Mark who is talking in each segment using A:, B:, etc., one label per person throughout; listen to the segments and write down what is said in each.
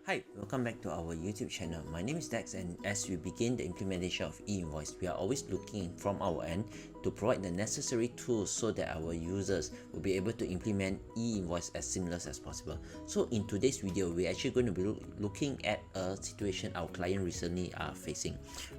A: Hi, welcome back to our YouTube channel. My name is Dex, and as we begin the implementation of E-Invoice, we are always looking from our end to provide the necessary tools so that our users will be able to implement E-Invoice as seamless as possible. So in today's video, we're actually going to be looking at a situation our client recently are facing.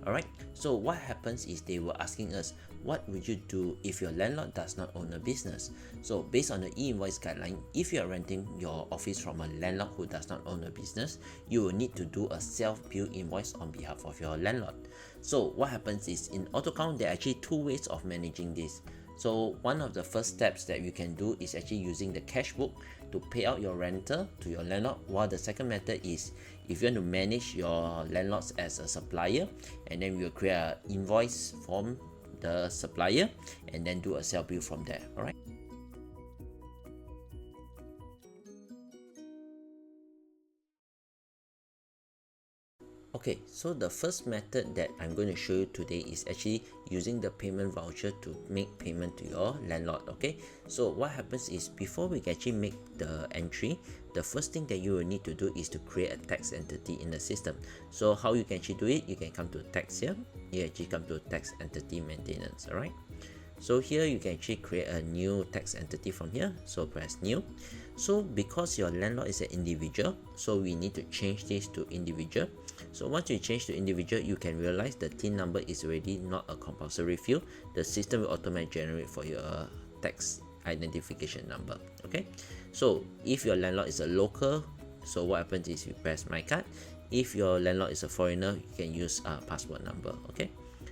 A: Alright, so what happens is they were asking us, what would you do if your landlord does not own a business? So based on the E-Invoice guideline, if you are renting your office from a landlord who does not own a business, you will need to do a self-billed invoice on behalf of your landlord. So what happens is in AutoCount, there are actually two ways of managing this. So one of the first steps that you can do is actually using the cash book to pay out your rental to your landlord, while the second method is if you want to manage your landlords as a supplier, and then we'll create an invoice from the supplier and then do a self-bill from there. All right. Okay, so the first method that I'm going to show you today is actually using the payment voucher to make payment to your landlord. Okay, so what happens is before we can actually make the entry, the first thing that you will need to do is to create a tax entity in the system. So how you can actually do it, you can come to tax here, you actually come to tax entity maintenance. All right, so here you can actually create a new tax entity from here, so press new. So because your landlord is an individual, so we need to change this to individual. So once you change to individual, you can realize the TIN number is already not a compulsory field. The system will automatically generate for your tax identification number. Okay, so if your landlord is a local, so what happens is you press my card. If your landlord is a foreigner, you can use a passport number. Okay,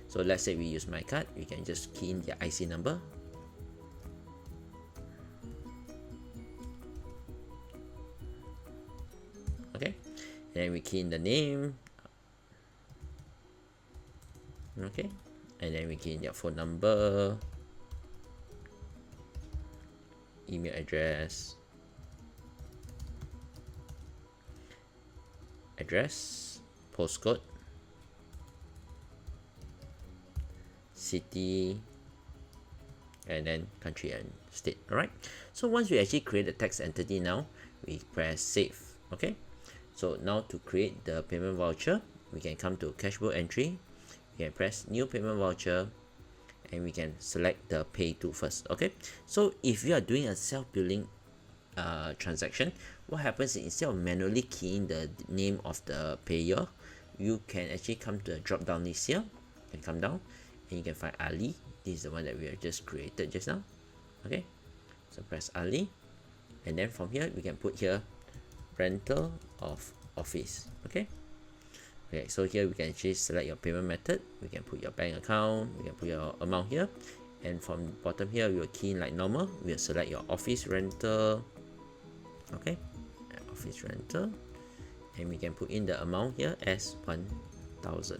A: so let's say we use my card, we can just key in the IC number. Okay, and then we key in the name. Okay, and then we key in their phone number, email address, postcode, city, and then country and state. All right, so once we actually create the tax entity, now we press save. Okay, so now to create the payment voucher, we can come to cash book entry, we can press new payment voucher, and we can select the pay to first. Okay, so if you are doing a self-billing transaction, what happens is instead of manually keying the name of the payer, you can actually come to the drop down list here and come down, and you can find Ali. This is the one that we have just created just now. Okay, so press Ali, and then from here we can put here rental of office. Okay, so here we can actually select your payment method, we can put your bank account, we can put your amount here, and from bottom here we will key in like normal, we will select your office rental. Okay, office rental, and we can put in the amount here as 1,000.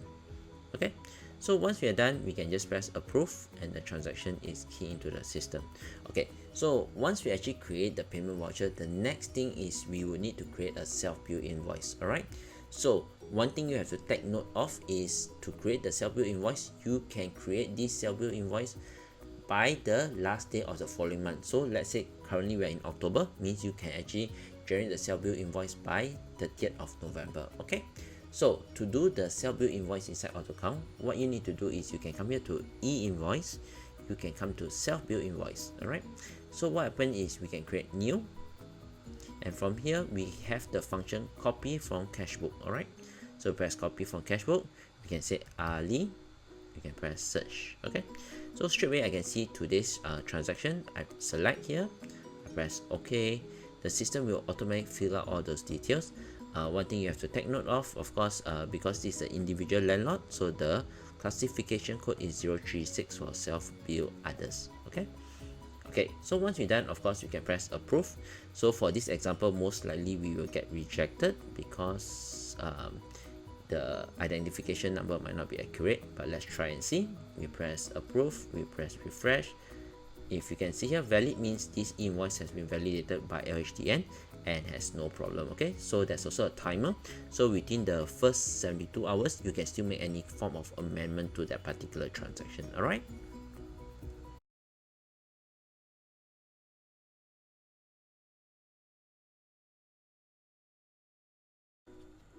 A: Okay, so once we are done, we can just press approve, and the transaction is keyed into the system. Okay, so once we actually create the payment voucher, the next thing is we will need to create a self-billed invoice. All right, so one thing you have to take note of is to create the self-billed invoice, you can create this self-billed invoice by the last day of the following month. So let's say currently we're in October, means you can actually generate the self-billed invoice by 30th of November. Okay, so to do the self-billed invoice inside AutoCount, what you need to do is you can come here to E-Invoice, you can come to self-billed invoice. All right, so what happens is we can create new, and from here we have the function copy from cash book. All right, so press copy from cash book, we can say Ali, you can press search. Okay, so straight away I can see today's transaction. I select here, I press OK. The system will automatically fill out all those details. One thing you have to take note of course, because this is an individual landlord, so the classification code is 036 for self-bill others. Okay, so once you're done, of course you can press approve. So for this example, most likely we will get rejected because the identification number might not be accurate, but let's try and see. We press approve, we press refresh. If you can see here, valid means this invoice has been validated by LHDN and has no problem. Okay, so there's also a timer, so within the first 72 hours you can still make any form of amendment to that particular transaction. All right.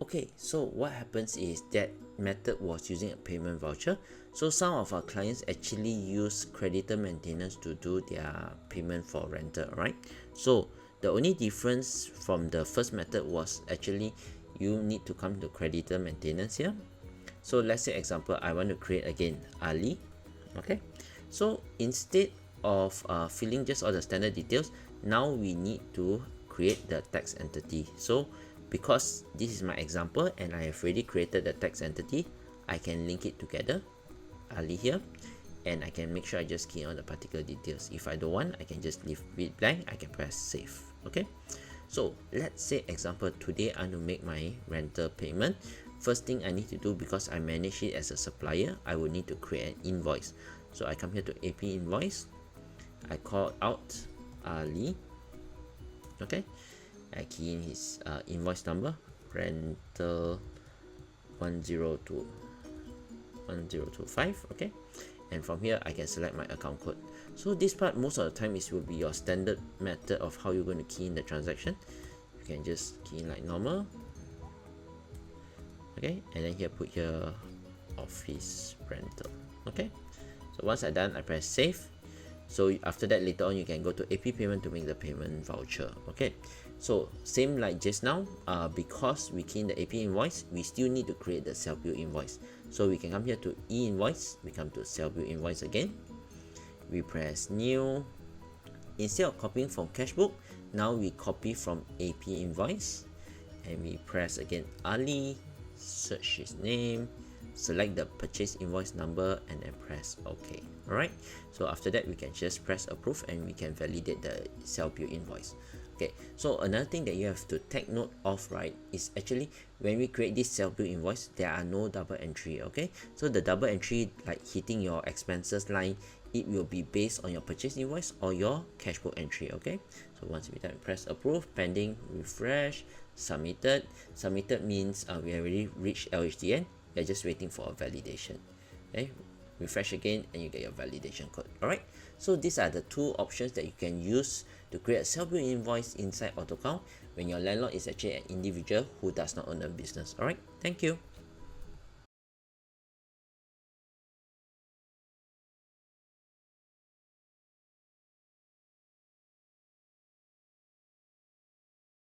A: Okay, so what happens is that method was using a payment voucher. So some of our clients actually use creditor maintenance to do their payment for rental, right? So the only difference from the first method was actually you need to come to creditor maintenance here. So let's say example, I want to create again Ali. Okay, so instead of filling just all the standard details, now we need to create the tax entity. So because this is my example and I have already created the tax entity, I can link it together, Ali here, and I can make sure I just key on the particular details. If I don't want, I can just leave it blank. I can press save. Okay, so let's say example, today I want to make my rental payment. First thing I need to do, because I manage it as a supplier, I will need to create an invoice. So I come here to AP invoice, I call out Ali. Okay, I key in his invoice number, rental 102 1025. Okay, and from here I can select my account code. So this part most of the time is will be your standard method of how you're going to key in the transaction. You can just key in like normal. Okay, and then here put here office rental. Okay, so once I done, I press save. So after that, later on you can go to AP payment to make the payment voucher. Okay, so same like just now, because we key in the AP invoice, we still need to create the self-billed invoice. So we can come here to E-Invoice, we come to self-billed invoice again, we press new. Instead of copying from cash book, now we copy from AP invoice, and we press again Ali, search his name, select the purchase invoice number, and then press OK. Alright, so after that we can just press approve and we can validate the self-billed invoice. Okay, so another thing that you have to take note of, right, is actually when we create this self-billed invoice, there are no double entry. Okay, so the double entry, like hitting your expenses line, it will be based on your purchase invoice or your cash book entry. Okay, so once we done, press approve, pending, refresh, submitted. Submitted means we already reached LHDN. We're just waiting for a validation. Okay, refresh again and you get your validation code. Alright, so these are the two options that you can use to create a self-billed invoice inside AutoCount when your landlord is actually an individual who does not own a business. Alright, thank you.